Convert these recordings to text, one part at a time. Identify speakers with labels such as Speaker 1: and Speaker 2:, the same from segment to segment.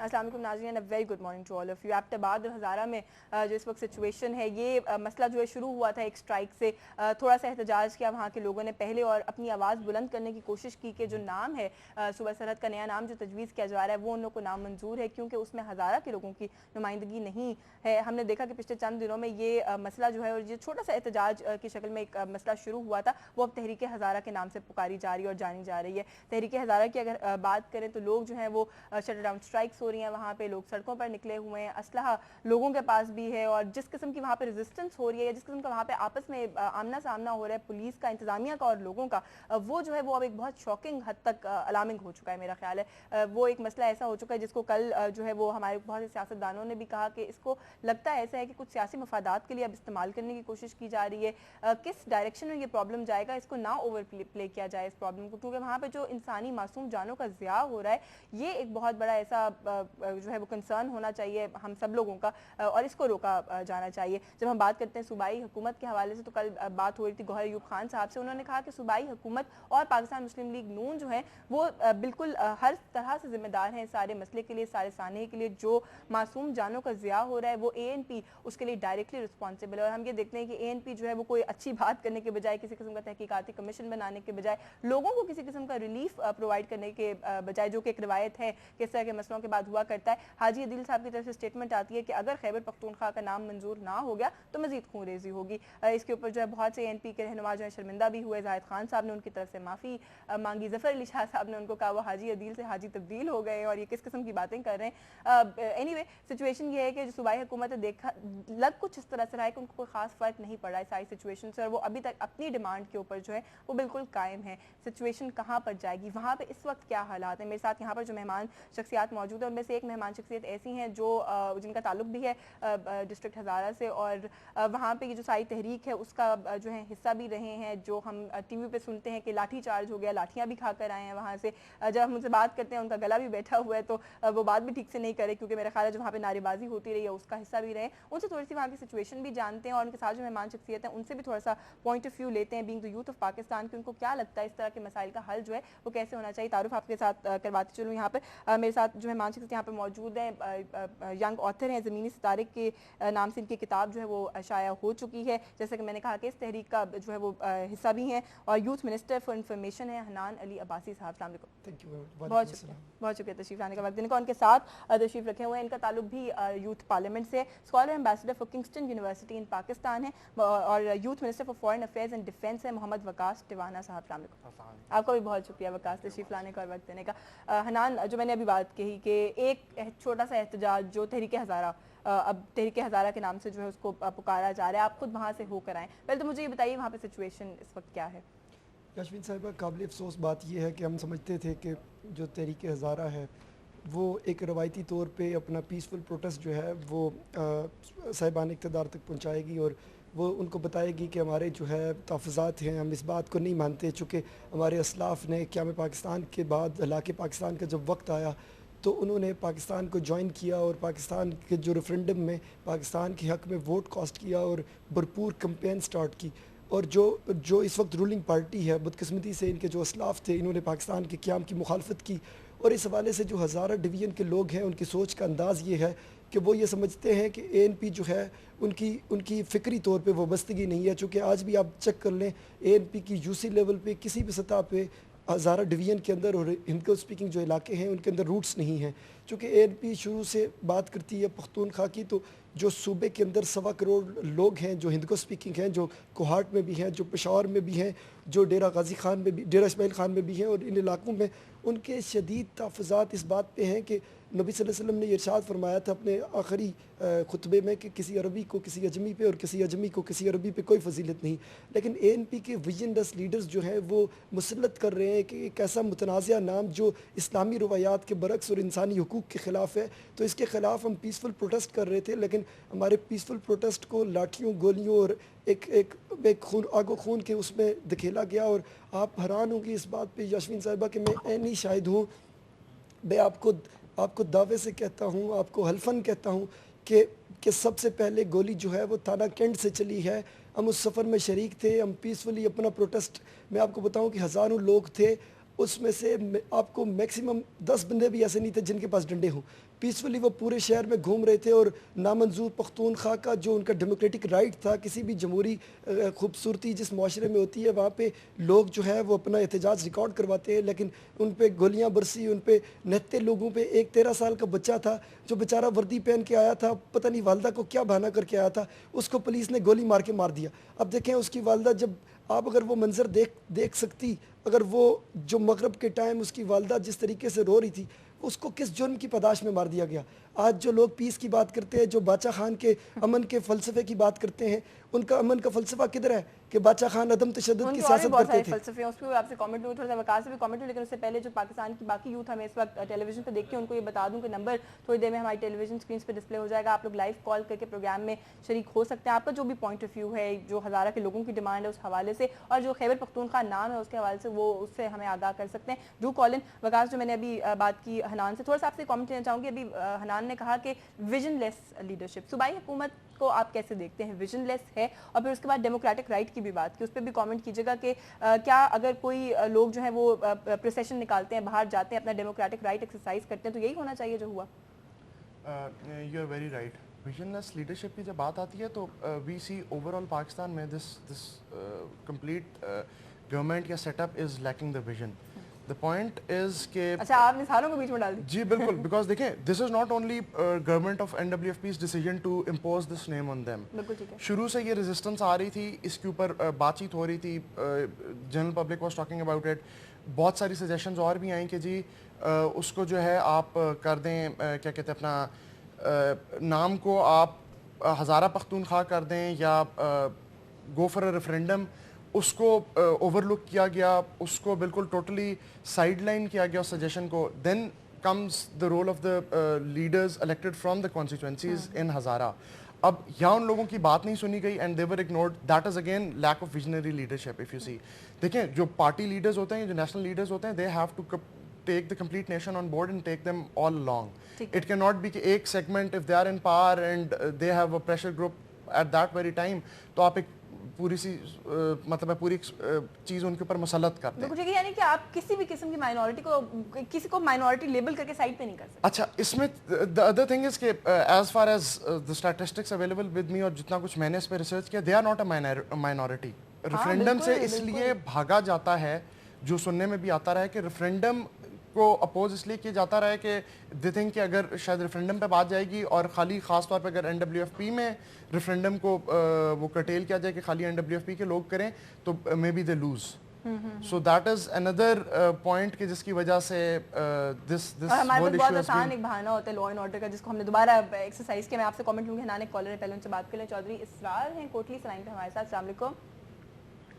Speaker 1: السلام علیکم ناظرین، very good morning to all of you. ایبٹ اور ہزارہ میں جو اس وقت سچویشن ہے، یہ مسئلہ جو ہے شروع ہوا تھا ایک اسٹرائک سے۔ تھوڑا سا احتجاج کیا وہاں کے لوگوں نے پہلے اور اپنی آواز بلند کرنے کی کوشش کی کہ جو نام ہے صوبہ سرحد کا نیا نام جو تجویز کیا جا رہا ہے وہ ان لوگوں کو نامنظور ہے، کیونکہ اس میں ہزارہ کے لوگوں کی نمائندگی نہیں ہے۔ ہم نے دیکھا کہ پچھلے چند دنوں میں یہ مسئلہ جو ہے اور یہ چھوٹا سا احتجاج کی شکل میں ایک مسئلہ شروع ہوا تھا، وہ اب تحریک ہزارہ کے نام سے پکاری جا رہی ہے اور جانی جا رہی ہے۔ تحریک ہزارہ کی اگر بات کریں تو لوگ جو ہیں وہ شٹ ڈاؤن اسٹرائکس ہو رہی ہیں، وہاں پہ لوگ سڑکوں پر نکلے ہوئے ہیں، اسلحہ لوگوں کے پاس بھی ہے، اور جس قسم کی وہاں پہ ریزسٹنس ہو رہی ہے یا جس قسم کا وہاں پہ آپس میں آمنا سامنا ہو رہا ہے پولیس کا، انتظامیہ کا اور لوگوں کا، وہ جو ہے وہ اب ایک بہت شاکنگ حد تک الارمنگ ہو چکا ہے۔ میرا خیال ہے وہ ایک مسئلہ ایسا ہو چکا ہے جس کو کل جو ہے وہ ہمارے بہت سے سیاستدانوں نے بھی کہا کہ اس کو لگتا ہے ایسا ہے کہ کچھ سیاسی مفادات کے لیے اب استعمال کرنے کی کوشش کی جا رہی ہے۔ کس ڈائریکشن میں یہ پرابلم جائے گا، اس کو نہ اوور پلے کیا جائے اس پرابلم کو، کیونکہ وہاں پہ جو انسانی معصوم جانوں کا ضیاع ہو رہا ہے یہ ایک بہت بڑا ایسا جو ہے وہ کنسرن ہونا چاہیے ہم سب لوگوں کا، اور اس کو روکا جانا چاہیے۔ جب ہم بات کرتے ہیں صوبائی حکومت کے حوالے سے تو کل بات ہو رہی تھی گوہر ایوب خان صاحب سے، انہوں نے کہا کہ صوبائی حکومت اور پاکستان مسلم لیگ نون جو ہے وہ بالکل ہر طرح سے ذمہ دار ہیں سارے مسئلے کے لیے، سارے سانحے کے لیے۔ جو معصوم جانوں کا ضیاع ہو رہا ہے وہ ANP اس کے لیے ڈائریکٹلی رسپانسبل ہے، اور ہم یہ دیکھتے ہیں کہ ANP جو ہے وہ کوئی اچھی بات کرنے کے بجائے، کسی قسم کا تحقیقاتی کمیشن بنانے کے بجائے، لوگوں کو کسی قسم کا ریلیف پرووائڈ کرنے کے بجائے، جو کہ ایک روایت ہے کہ اس طرح کے مسئلوں کے بعد ہوا کرتا ہے۔ حاجی عدیل صاحب کی طرف سے اسٹیٹمنٹ آتی ہے کہ اگر خیبر پختونخوا کا نام منظور نہ ہو گیا تو مزید خون ریزی ہوگی۔ اس کے اوپر جو ہے بہت سے ANP کے رہنما جو ہے شرمندہ بھی ہوئے۔ زاہد خان صاحب نے ان کی طرف سے معافی مانگی، ظفر علی شاہ صاحب نے ان کو کہا وہ حاجی عدیل سے حاجی تبدیل ہو گئے اور یہ کس قسم کی باتیں کر رہے ہیں۔ اینی وے سچویشن یہ ہے کہ جو صوبائی حکومت نے دیکھا لگ کچھ اس طرح سے رہا ہے کہ ان کو کوئی خاص فرق نہیں پڑ رہا ہے ساری سچویشن سے، اور وہ ابھی تک اپنی ڈیمانڈ کے اوپر جو ہے وہ بالکل قائم ہے۔ سچویشن کہاں پر جائے گی، وہاں پہ اس وقت کیا حالات ہیں؟ میرے ساتھ یہاں پر جو مہمان شخصیات موجود ہیں ان میں سے ایک مہمان شخصیت ایسی ہیں جو جن کا تعلق بھی ہے ڈسٹرکٹ ہزارہ سے، اور وہاں پہ یہ جو ساری تحریک ہے اس کا جو ہے حصہ بھی رہے ہیں، جو ہم ٹی وی پہ سنتے ہیں کہ لاٹھی چارج ہو گیا، لاٹھیاں بھی کھا کر آئے ہیں وہاں سے۔ جب ہم ان سے بات کرتے ہیں ان کا گلا بھی بیٹھا ہوا ہے تو وہ بات بھی ٹھیک سے نہیں کرے، کیونکہ میرا خیال ہے جو وہاں پہ نعرے بازی ہوتی رہی ہے اس کا حصہ بھی رہے۔ ان سے تھوڑی سی وہاں کی سچویشن بھی جانتے ہیں، اور ان کے ساتھ جو مہمان شخصیت ہیں ان سے بھی تھوڑا سا پوائنٹ آف ویو لیتے ہیں، being the youth of Pakistan, کہ ان کو کیا لگتا ہے اس طرح کے مسائل کا حل جو ہے وہ کیسے ہونا چاہیے۔ تعارف آپ کے ساتھ کرواتے چلوں۔ یہاں پہ میرے ساتھ جو مہمان شخصیت یہاں پہ موجود ہیں، ینگ آتھر ہیں، زمینی ستارے کے نام سے ان کی کتاب جو ہے وہ شائع ہو چکی ہے، جیسا کہ میں نے کہا کہ اس تحریک کا جو ہے وہ حصہ بھی ہیں، اور یوتھ منسٹر فار انفارمیشن ہیں حنان علی عباسی صاحب۔ السلام علیکم، بہت شکریہ تشریف لانے کا وقت دینے کا۔ ان کے ساتھ تشریف رکھے ہوئے ہیں، ان کا تعلق بھی یوتھ پارلیمنٹ سے، scholar ambassador for Kingston university in Pakistan ہے، اور youth minister for foreign affairs and defence ہے محمد وقاص ٹیوانا صاحب۔ السلام علیکم، آپ کا بھی بہت شکریہ وقاص تشریف لانے کا اور وقت دینے کا۔ حنان، جو میں نے ابھی بات کہی کہ ایک چھوٹا سا احتجاج جو تحریک ہزارہ اب تحریک ہزارہ کے نام سے جو ہے اس کو پکارا جا رہا ہے، آپ خود وہاں سے ہو کر آئیں، پہلے تو مجھے یہ بتائیے وہاں پہ سچویشن اس وقت کیا ہے؟
Speaker 2: یاسمین صاحبہ، قابل افسوس بات یہ ہے کہ ہم سمجھتے تھے کہ جو تحریک ہزارہ ہے وہ ایک روایتی طور پہ اپنا پیسفل پروٹیسٹ جو ہے وہ صاحبان اقتدار تک پہنچائے گی، اور وہ ان کو بتائے گی کہ ہمارے جو ہے تحفظات ہیں، ہم اس بات کو نہیں مانتے، چونکہ ہمارے اسلاف نے قیام پاکستان کے بعد ہلاک پاکستان کا جب وقت آیا تو انہوں نے پاکستان کو جوائن کیا، اور پاکستان کے جو ریفرنڈم میں پاکستان کے حق میں ووٹ کاسٹ کیا اور بھرپور کمپین سٹارٹ کی، اور جو اس وقت رولنگ پارٹی ہے، بدقسمتی سے ان کے جو اسلاف تھے انہوں نے پاکستان کے قیام کی مخالفت کی، اور اس حوالے سے جو ہزارہ ڈویژن کے لوگ ہیں ان کی سوچ کا انداز یہ ہے کہ وہ یہ سمجھتے ہیں کہ ANP جو ہے ان کی فکری طور پہ وابستگی نہیں ہے، چونکہ آج بھی آپ چیک کر لیں ANP کی UC لیول پہ کسی بھی سطح پہ ہزارہ ڈویژن کے اندر اور ہندکو اسپیکنگ جو علاقے ہیں ان کے اندر روٹس نہیں ہیں، چونکہ ANP شروع سے بات کرتی ہے پختونخوا کی، تو جو صوبے کے اندر 1.25 کروڑ لوگ ہیں جو ہندکو اسپیکنگ ہیں، جو کوہاٹ میں بھی ہیں، جو پشاور میں بھی ہیں، جو ڈیرہ غازی خان میں بھی، ڈیرہ اسماعیل خان میں بھی ہیں، اور ان علاقوں میں ان کے شدید تحفظات اس بات پہ ہیں کہ نبی صلی اللہ علیہ وسلم نے یہ ارشاد فرمایا تھا اپنے آخری خطبے میں کہ کسی عربی کو کسی اجمی پہ اور کسی اجمی کو کسی عربی پہ کوئی فضیلت نہیں، لیکن ANP کے ویژن لیس لیڈرز جو ہیں وہ مسلط کر رہے ہیں کہ ایک ایسا متنازع نام جو اسلامی روایات کے برعکس اور انسانی حقوق کے خلاف ہے، تو اس کے خلاف ہم پیسفل پروٹیسٹ کر رہے تھے، لیکن ہمارے پیسفل پروٹیسٹ کو لاٹھیوں، گولیوں اور ایک خون آگ و خون کے اس میں دکھیلا گیا، اور آپ حیران ہوں گی اس بات پہ یاسمین صاحبہ کہ میں عینی شاہد ہوں، میں آپ کو دعوے سے کہتا ہوں، آپ کو حلفاً کہتا ہوں کہ سب سے پہلے گولی جو ہے وہ تھانہ کینٹ سے چلی ہے، ہم اس سفر میں شریک تھے، ہم پیسفلی اپنا پروٹیسٹ، میں آپ کو بتاؤں کہ ہزاروں لوگ تھے، اس میں سے آپ کو میکسیمم 10 بندے بھی ایسے نہیں تھے جن کے پاس ڈنڈے ہوں. پیسفلی وہ پورے شہر میں گھوم رہے تھے اور نامنظور پختونخوا کا جو ان کا ڈیموکریٹک رائٹ تھا, کسی بھی جمہوری خوبصورتی جس معاشرے میں ہوتی ہے وہاں پہ لوگ جو ہے وہ اپنا احتجاج ریکارڈ کرواتے ہیں, لیکن ان پہ گولیاں برسی, ان پہ نہتے لوگوں پہ. ایک 13 سال کا بچہ تھا جو بیچارہ وردی پہن کے آیا تھا, پتہ نہیں والدہ کو کیا بہانہ کر کے آیا تھا, اس کو پولیس نے گولی مار کے مار دیا. اب دیکھیں اس کی والدہ, جب آپ اگر وہ منظر دیکھ سکتی, اگر وہ جو مغرب کے ٹائم اس کی والدہ جس طریقے سے رو رہی تھی, اس کو کس جرم کی پاداش میں مار دیا گیا. آج جو لوگ پیس کی بات کرتے ہیں, جو باچا خان کے امن کے فلسفے کی بات کرتے ہیں, ان کا امن کا فلسفہ کدھر ہے کہ باچا خان عدم تشدد کی سیاست کرتے تھے.
Speaker 1: فلسفے ہیں, اس پہ آپ سے کامنٹ ہوں, تھوڑا سا وقار سے بھی کامنٹ ہوں, لیکن اس سے پہلے جو پاکستان کی باقی یوتھ ہمیں اس وقت ٹیلی ویژن پہ دیکھتے ہیں ان کو یہ بتا دوں کہ نمبر تھوڑی دیر میں ہماری ٹیلی ویژن اسکرینس پہ ڈسپلے ہو جائے گا. آپ لوگ لائیو کال کر کے پروگرام میں شریک ہو سکتے ہیں. آپ کا جو بھی پوائنٹ آف ویو ہے, جو ہزارہ کے لوگوں کی ڈیمانڈ ہے اس حوالے سے, اور جو خیبر پختونخوا نام ہے اس کے حوالے سے, وہ اس سے ہمیں آگاہ کر سکتے ہیں. ڈو کال ان. وقار جو میں نے ابھی بات کی حنان سے, تھوڑا سا آپ سے کامنٹ لینا چاہوں گی. ابھی حنان نے کہا کہ ویژن لیس لیڈرشپ, صوبائی حکومت کو آپ کیسے دیکھتے ہیں؟ ویژن لیس ہے. اور پھر اس کے بعد ڈیموکریٹک رائٹ کی بھی بات کی, اس پہ بھی کامنٹ کیجیے گا کہ کیا اگر کوئی لوگ جو ہیں وہ پروسیشن نکالتے ہیں, باہر جاتے ہیں, اپنا ڈیموکریٹک رائٹ ایکسرسائز کرتے ہیں, تو یہی ہونا چاہیے جو ہوا؟
Speaker 3: You are very right. Visionless leadership کی جب بات آتی ہے تو وی سی اوور آل پاکستان میں دس کمپلیٹ گورنمنٹ یا set up is lacking the vision. The point is کہ
Speaker 1: اچھا آپ نے ساروں کو بیچ میں ڈال دی.
Speaker 3: جی بالکل, بیکاز دیکھیں this is not only government of NWFP's decision to impose this name on them. شروع سے یہ ریزسٹنس آ رہی تھی, اس کے اوپر بات چیت ہو رہی تھی, general public was talking about it. بہت ساری سجیشنز اور بھی آئیں کہ جی اس کو جو ہے آپ کر دیں, کیا کہتے ہیں, اپنا نام کو آپ ہزارہ پختونخوا کر دیں یا گو فار اے ریفرینڈم. اس کو اوور لک کیا گیا, اس کو بالکل ٹوٹلی سائڈ لائن کیا گیا اس سجیشن کو. Then comes the role of the leaders elected from the constituencies in Hazara. اب یہاں ان لوگوں کی بات نہیں سنی گئی and they were ignored. That is again lack of visionary leadership. If you see, دیکھیں جو پارٹی لیڈرز ہوتے ہیں, جو نیشنل لیڈرز ہوتے ہیں, they have to take the complete nation on board and take them all along. It cannot be کہ ایک segment if they are in power and they have a pressure group at that very time, تو آپ ایک پوری سی مطلب ہے پوری چیز ان کے اوپر مسلط کرتے ہیں.
Speaker 1: بالکل, یعنی کہ آپ کسی بھی قسم کی مائنورٹی کو, کسی کو مائنورٹی لیبل کر کے سائڈ پہ نہیں کر سکتے.
Speaker 3: اچھا, اس میں the other thing is کہ as far as the statistics available with me اور جتنا کچھ میں نے اس پہ ریسرچ کیا, they are not a minority. Referendum سے اس لیے بھاگا جاتا ہے, جو سننے میں بھی آتا رہا ہے کہ ریفرینڈم کو اپوز اس لیے کیا جاتا رہا ہے کہ دے تھنک کہ اگر شاید ریفرینڈم پہ بات جائے گی اور خالی خاص طور پہ اگر NWFP میں ریفرینڈم کو وہ کرٹیل کیا جائے کہ خالی NWFP کے لوگ کریں تو maybe they lose. So that is اندر پوائنٹ کہ جس کی وجہ سے دس
Speaker 1: ہمارے پاس بہت آسان ایک بہانہ ہوتا ہے لا اینڈ آرڈر کا, جس کو ہم نے دوبارہ ایکسرسائز کیا. میں آپ سے کامنٹ لوں گی. ہنان ایک کالر ہے, پہلے ان سے بات کر لیں. چودھری اسرار ہیں کوٹلی سے لائن پہ ہمارے ساتھ. السلام علیکم.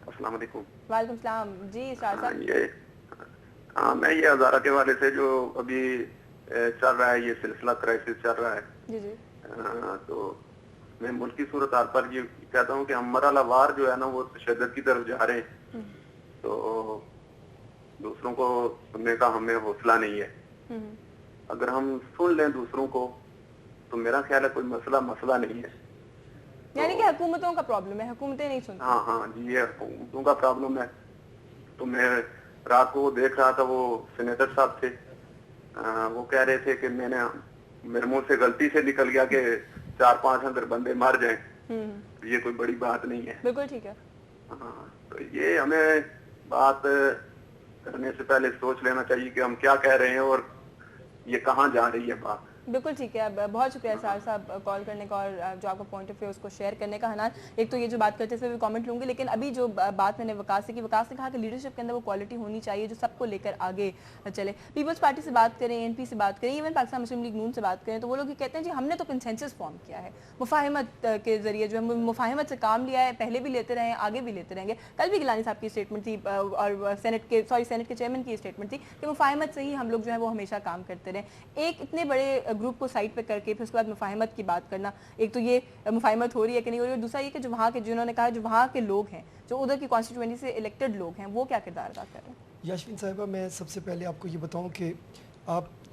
Speaker 4: السلام علیکم.
Speaker 1: وعلیکم السلام. جی اسرار صاحب.
Speaker 4: ہاں, میں یہ ہزارہ کے والے سے جو ابھی چل رہا ہے, یہ سلسلہ کرائسس چل رہا ہے,
Speaker 1: جی جی,
Speaker 4: تو میں ملکی صورتحال پر یہ کہتا ہوں کہ ہم مرحلہ وار جو ہے نا وہ تشدد کی طرف جا رہے ہیں. تو دوسروں کو سننے کا ہمیں حوصلہ نہیں ہے. اگر ہم سن لیں دوسروں کو تو میرا خیال ہے کوئی مسئلہ نہیں ہے.
Speaker 1: یعنی کہ حکومتوں کا پرابلم ہے, حکومتیں نہیں سنتی.
Speaker 4: ہاں جی, یہ حکومتوں کا پرابلم ہے. تو میں رات کو وہ دیکھ رہا تھا, وہ سینیٹر صاحب تھے, وہ کہہ رہے تھے کہ میں نے میرے منہ سے غلطی سے نکل گیا کہ 4-5 اگر بندے مر جائیں, یہ کوئی بڑی بات نہیں ہے.
Speaker 1: بالکل ٹھیک ہے.
Speaker 4: ہاں, تو یہ ہمیں بات کرنے سے پہلے سوچ لینا چاہیے کہ ہم کیا کہہ رہے ہیں اور یہ کہاں جا رہی ہے بات.
Speaker 1: بالکل ٹھیک ہے. بہت شکریہ اسرار صاحب کال کرنے کا اور جو آپ کا پوائنٹ آف ویو اس کو شیئر کرنے کا. حنان, ایک تو یہ جو بات کرتے ہیں اس پہ بھی کامنٹ لوں گی, لیکن ابھی جو بات میں نے وکاس سے کی, وکاس نے کہا کہ لیڈرشپ کے اندر وہ کوالٹی ہونی چاہیے جو سب کو لے کر آگے چلے. پیپلز پارٹی سے بات کریں, NP سے بات کریں, ایون پاکستان مسلم لیگ نون سے بات کریں, تو وہ لوگ یہ کہتے ہیں جی ہم نے تو کنسنسس فارم کیا ہے, مفاہمت کے ذریعے جو ہے مفاہمت سے کام لیا ہے, پہلے بھی لیتے رہے ہیں, آگے بھی لیتے رہیں گے. کل بھی گیلانی صاحب کی اسٹیٹمنٹ تھی اور سینٹ کے چیئرمین کی اسٹیٹمنٹ تھی کہ مفاہمت سے ہی ہم لوگ جو ہے وہ ہمیشہ کام کرتے رہے. ایک اتنے بڑے گروپ کو سائڈ پہ کر کے پھر اس کے بعد مفاہمت کی بات کرنا, ایک تو یہ مفاہمت ہو رہی ہے کہ نہیں ہو رہی, اور دوسرا یہ کہ جو وہاں کے جنہوں نے کہا جو وہاں کے لوگ ہیں, جو ادھر کی کانسٹیٹوئنسی سے الیکٹڈ لوگ ہیں, وہ کیا کردار ادا کر رہے ہیں.
Speaker 2: یاسمین صاحبہ, میں سب سے پہلے آپ کو یہ بتاؤں کہ آپ